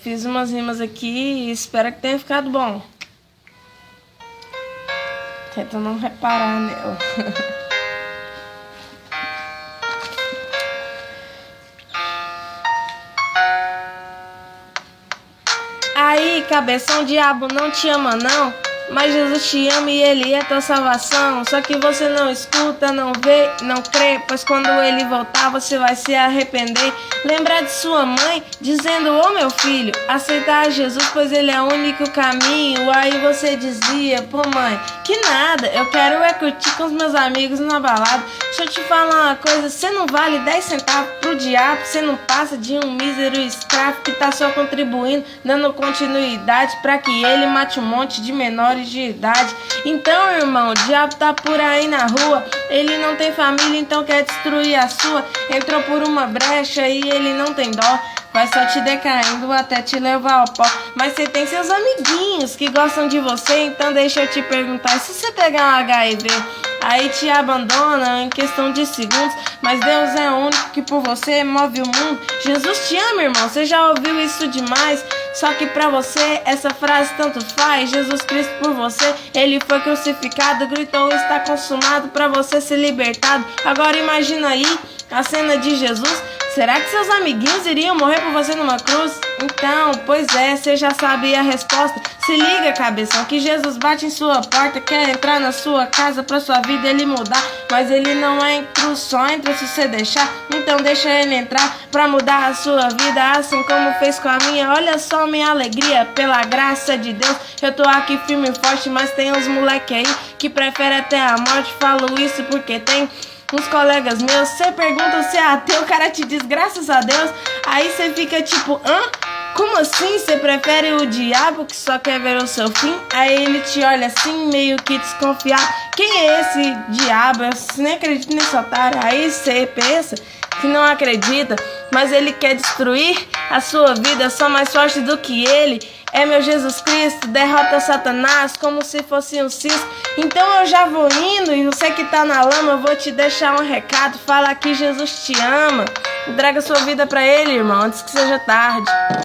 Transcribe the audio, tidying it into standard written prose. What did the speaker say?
Fiz umas rimas aqui e espero que tenha ficado bom. Tenta não reparar nela. Aí, cabeção, diabo não te ama não, mas Jesus te ama e Ele é tua salvação. Só que você não escuta, não vê, não crê, pois quando Ele voltar você vai se arrepender. Lembrar de sua mãe dizendo: ô meu filho, aceitar Jesus, pois Ele é o único caminho. Aí você dizia: pô mãe, que nada, eu quero é curtir com os meus amigos na balada. Deixa eu te falar uma coisa, você não vale 10 centavos pro diabo, você não passa de um mísero escravo que tá só contribuindo, dando continuidade pra que ele mate um monte de menores de idade. Então, irmão, o diabo tá por aí na rua, ele não tem família, então quer destruir a sua. Entrou por uma brecha e ele não tem dó, vai só te decaindo até te levar ao pó. Mas você tem seus amiguinhos que gostam de você, então deixa eu te perguntar: se você pegar um HIV, aí te abandona em questão de segundos, mas Deus é o único que por você move o mundo. Jesus te ama, irmão, você já ouviu isso demais, só que pra você essa frase tanto faz. Jesus Cristo por você, Ele foi crucificado, gritou: está consumado, pra você ser libertado. Agora imagina aí a cena de Jesus. Será que seus amiguinhos iriam morrer por você numa cruz? Então, pois é, você já sabe a resposta. Se liga, cabeção, que Jesus bate em sua porta, quer entrar na sua casa pra sua vida ele mudar. Mas ele não é em cruz, só entra se você deixar. Então deixa ele entrar pra mudar a sua vida, assim como fez com a minha. Olha só minha alegria, pela graça de Deus eu tô aqui firme e forte, mas tem uns moleque aí que prefere até a morte. Falo isso porque tem uns colegas meus, você pergunta se é ateu, o cara te diz graças a Deus. Aí você fica tipo: hã? Como assim? Você prefere o diabo que só quer ver o seu fim? Aí ele te olha assim, meio que desconfiado: quem é esse diabo? Você nem acredita nesse otário. Aí você pensa que não acredita, mas ele quer destruir a sua vida, só mais forte do que ele é meu Jesus Cristo, derrota Satanás como se fosse um cisco. Então eu já vou indo, e você que tá na lama, eu vou te deixar um recado. Fala que Jesus te ama, entrega sua vida pra ele, irmão, antes que seja tarde.